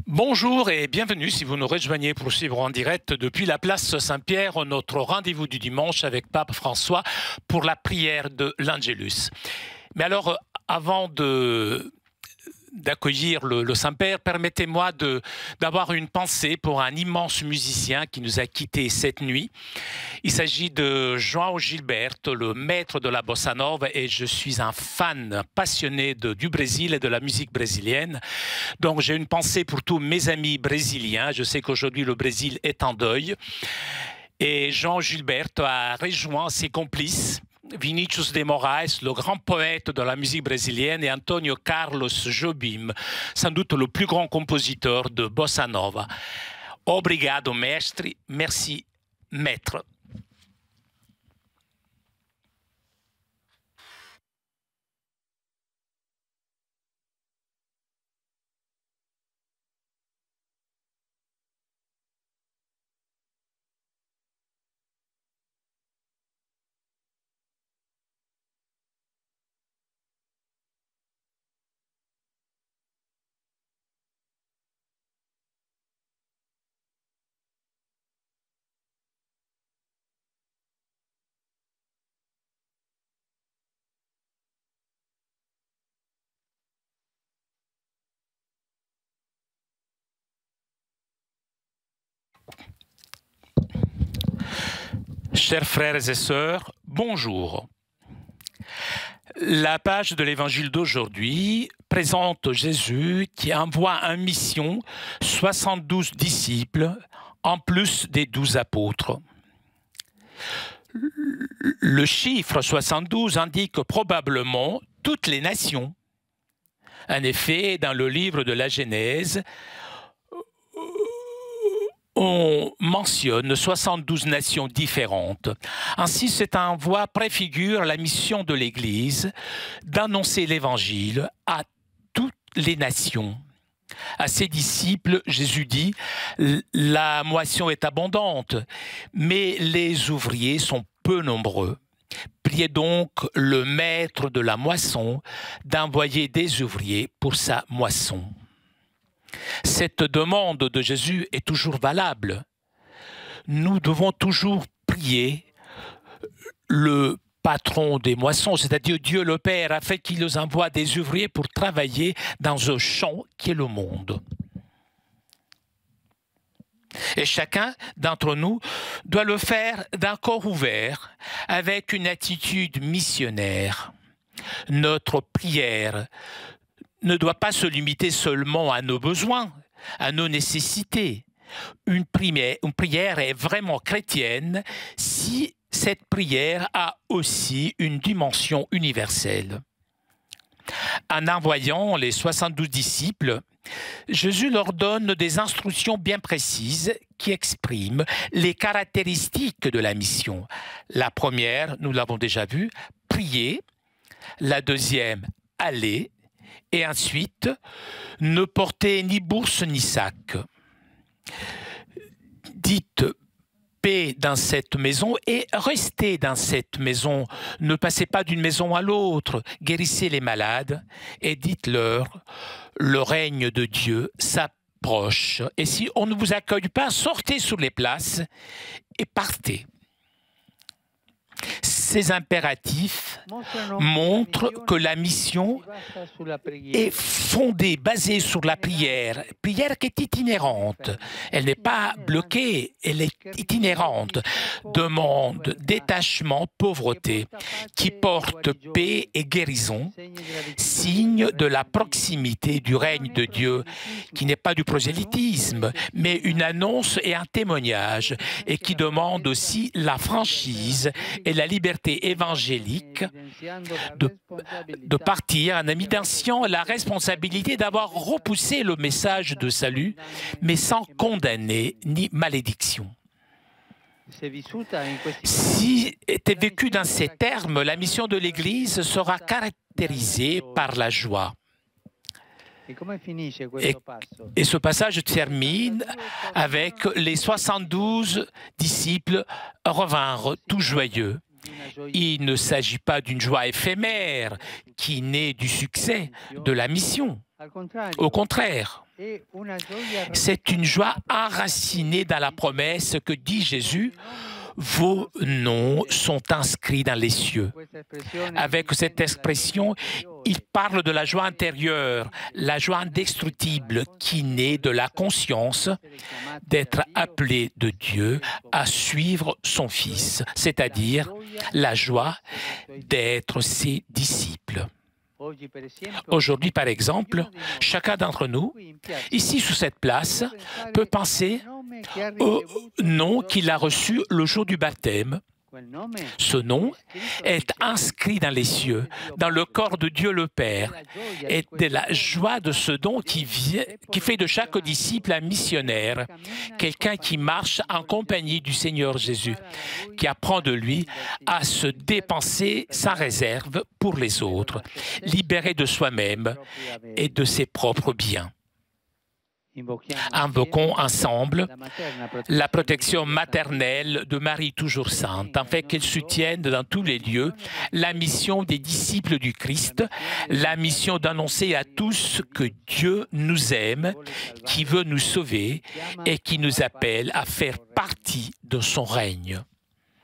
Bonjour et bienvenue si vous nous rejoignez pour suivre en direct depuis la place Saint-Pierre notre rendez-vous du dimanche avec Pape François pour la prière de l'Angelus. Mais alors, avant d'accueillir le Saint-Père, permettez-moi d'avoir une pensée pour un immense musicien qui nous a quittés cette nuit. Il s'agit de João Gilberto, le maître de la bossa nova, et je suis un fan passionné du Brésil et de la musique brésilienne. Donc j'ai une pensée pour tous mes amis brésiliens. Je sais qu'aujourd'hui le Brésil est en deuil. Et João Gilberto a rejoint ses complices, Vinícius de Moraes, le grand poète de la musique brésilienne, et Antonio Carlos Jobim, sans doute le plus grand compositeur de bossa nova. Obrigado, mestre. Merci, maître. Chers frères et sœurs, bonjour. La page de l'évangile d'aujourd'hui présente Jésus qui envoie en mission 72 disciples en plus des 12 apôtres. Le chiffre 72 indique probablement toutes les nations. En effet, dans le livre de la Genèse, on mentionne 72 nations différentes. Ainsi, cet envoi préfigure la mission de l'Église d'annoncer l'Évangile à toutes les nations. À ses disciples, Jésus dit « La moisson est abondante, mais les ouvriers sont peu nombreux. Priez donc le maître de la moisson d'envoyer des ouvriers pour sa moisson. » Cette demande de Jésus est toujours valable. Nous devons toujours prier le patron des moissons, c'est-à-dire Dieu le Père, afin qu'il nous envoie des ouvriers pour travailler dans un champ qui est le monde. Et chacun d'entre nous doit le faire d'un corps ouvert, avec une attitude missionnaire. Notre prière ne doit pas se limiter seulement à nos besoins, à nos nécessités. Une prière est vraiment chrétienne si cette prière a aussi une dimension universelle. En envoyant les 72 disciples, Jésus leur donne des instructions bien précises qui expriment les caractéristiques de la mission. La première, nous l'avons déjà vu, prier. La deuxième, aller. Et ensuite, ne portez ni bourse ni sac. Dites paix dans cette maison et restez dans cette maison. Ne passez pas d'une maison à l'autre. Guérissez les malades et dites-leur, le règne de Dieu s'approche. Et si on ne vous accueille pas, sortez sur les places et partez. Ces impératifs montrent que la mission est fondée, basée sur la prière qui est itinérante. Elle n'est pas bloquée, elle est itinérante. Demande, détachement, pauvreté, qui porte paix et guérison, signe de la proximité du règne de Dieu, qui n'est pas du prosélytisme, mais une annonce et un témoignage, et qui demande aussi la franchise et la liberté évangélique de partir en évidenciant la responsabilité d'avoir repoussé le message de salut, mais sans condamner ni malédiction. Si est vécu dans ces termes, la mission de l'Église sera caractérisée par la joie. Et ce passage termine avec les 72 disciples revinrent tout joyeux. Il ne s'agit pas d'une joie éphémère qui naît du succès de la mission. Au contraire, C'est une joie enracinée dans la promesse que dit Jésus, vos noms sont inscrits dans les cieux. Avec cette expression, il parle de la joie intérieure, la joie indestructible qui naît de la conscience d'être appelé de Dieu à suivre son Fils, c'est-à-dire la joie d'être ses disciples. Aujourd'hui, par exemple, chacun d'entre nous, ici sous cette place, peut penser au nom qu'il a reçu le jour du baptême. Ce nom est inscrit dans les cieux, dans le corps de Dieu le Père, et de la joie de ce don qui fait de chaque disciple un missionnaire, quelqu'un qui marche en compagnie du Seigneur Jésus, qui apprend de lui à se dépenser sans réserve pour les autres, libéré de soi-même et de ses propres biens. Invoquons ensemble la protection maternelle de Marie toujours sainte, afin qu'elle soutienne dans tous les lieux la mission des disciples du Christ, la mission d'annoncer à tous que Dieu nous aime, qui veut nous sauver et qui nous appelle à faire partie de son règne.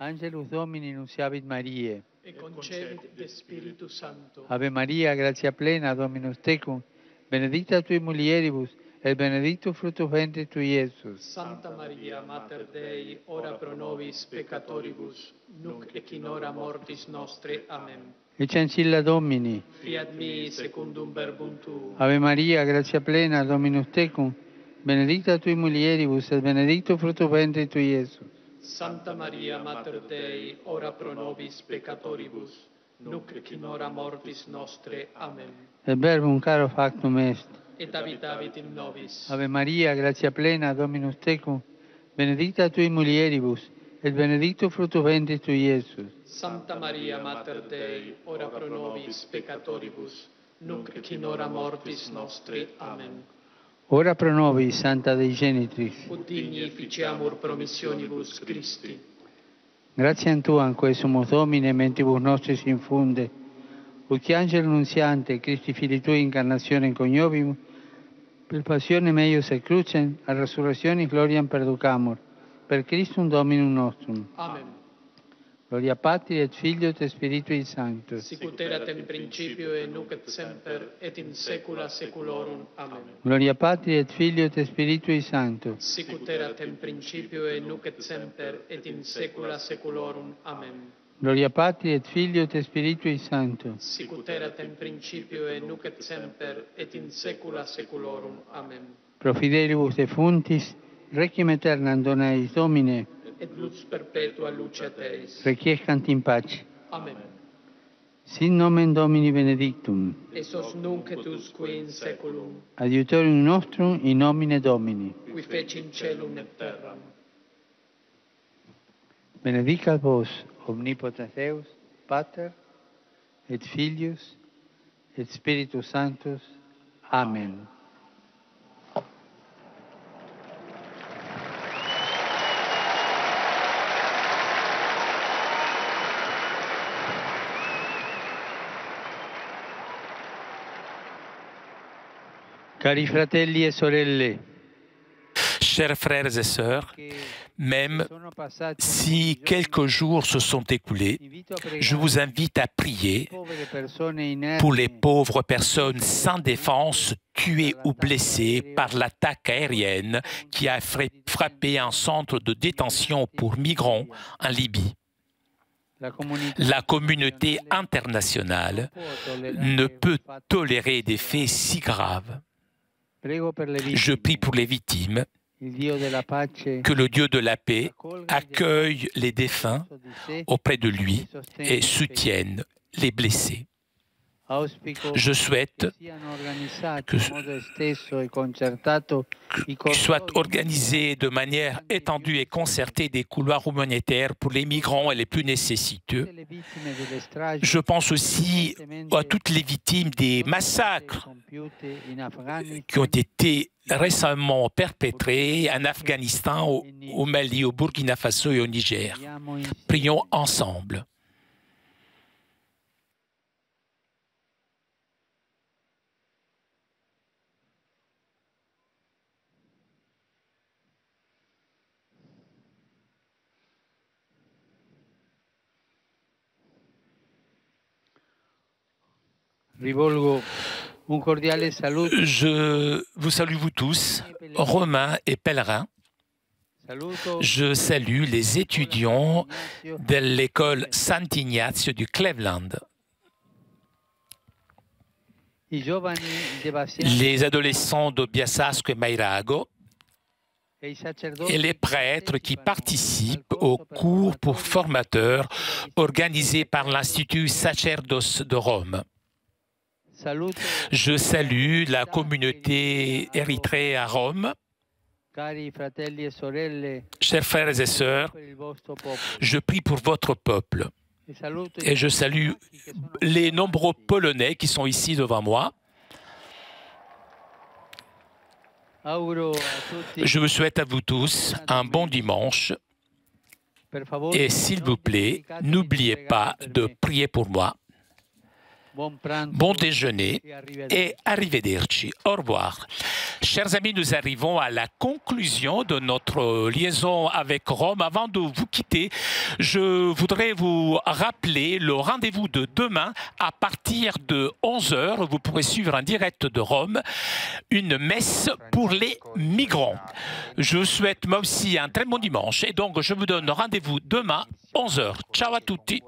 Angelus Domini nunciavit Mariae. Et concedit Spiritus Sancto. Ave Maria, gratia plena, Dominus tecum, benedicta tui mulieribus, et benedictus fructus ventris tui, Iesus. Santa Maria, Mater Dei, ora pro nobis peccatoribus, nunc et in hora mortis nostre. Amen. Ecce ancilla Domini. Fiat mi secundum verbum tuum. Ave Maria, gratia plena, Dominus tecum, benedicta tui mulieribus, et benedictus fructus ventris tui, Iesus. Santa Maria, Mater Dei, ora pro nobis peccatoribus, nunc et in hora mortis nostre. Amen. Et verbum caro factum est. Et habitavit in nobis. Ave Maria, gratia plena, Dominus tecum, benedicta tui mulieribus, et benedictus fructus ventris tui, Iesus. Santa Maria, Mater Dei, ora pro nobis peccatoribus, nunc et in hora mortis nostre. Amen. Ora pro nobis, Santa Dei Genitrix. Ut digni ficiamur promissionibus Christi. Gratiam Tuam, quae sumus Domine, mentibus nostris infunde, ut angelo nunziante, Christi Filii Tui, incarnationem coniovimus, per passionem eius et crucem, a resurrectionis gloriam perducamur, per Christum Dominum nostrum. Amen. Gloria Patri et Filio et Spiritui Sancto. Sicut erat in principio et nunc et semper et in saecula saeculorum. Amen. Gloria Patri et Filio et Spiritui Sancto. Sicut erat in principio et nunc et semper et in saecula saeculorum. Amen. Gloria Patri et Filio et Spiritui Sancto. Sicut erat in principio et nunc et semper et in saecula saeculorum. Amen. Pro fidelibus defuntis, requiem aeternam dona eis Domine, et lux perpetua luceat eis. requiescant in pace. Amen. Sin nomen Domini benedictum, Esos nunc et usque in saeculum, adiutorium nostrum in nomine Domini. qui feci in celum et terram. Benedicat vos, omnipotens Deus, Pater, et Filius, et Spiritus Sanctus. Amen. Cari fratelli e sorelle, Chers frères et sœurs, même si quelques jours se sont écoulés, je vous invite à prier pour les pauvres personnes sans défense tuées ou blessées par l'attaque aérienne qui a frappé un centre de détention pour migrants en Libye. La communauté internationale ne peut tolérer des faits si graves. Je prie pour les victimes, que le Dieu de la paix accueille les défunts auprès de lui et soutienne les blessés. Je souhaite que soient organisés de manière étendue et concertée des couloirs humanitaires pour les migrants et les plus nécessiteux. Je pense aussi à toutes les victimes des massacres qui ont été récemment perpétrés en Afghanistan, au Mali, au Burkina Faso et au Niger. Prions ensemble. Rivolgo un cordiale saluto. Je vous salue vous tous, Romains et pèlerins. Je salue les étudiants de l'école Sant'Ignazio du Cleveland. Les adolescents de Biasasco et Mairago et les prêtres qui participent aux cours pour formateurs organisés par l'Institut Sacerdos de Rome. Je salue la communauté érythréenne à Rome. Chers frères et sœurs, je prie pour votre peuple et je salue les nombreux Polonais qui sont ici devant moi. Je vous souhaite à vous tous un bon dimanche et s'il vous plaît, n'oubliez pas de prier pour moi. Bon déjeuner et arrivederci. Au revoir. Chers amis, nous arrivons à la conclusion de notre liaison avec Rome. Avant de vous quitter, je voudrais vous rappeler le rendez-vous de demain à partir de 11 h. Vous pourrez suivre en direct de Rome une messe pour les migrants. Je vous souhaite moi aussi un très bon dimanche et donc je vous donne rendez-vous demain 11 h. Ciao à tutti.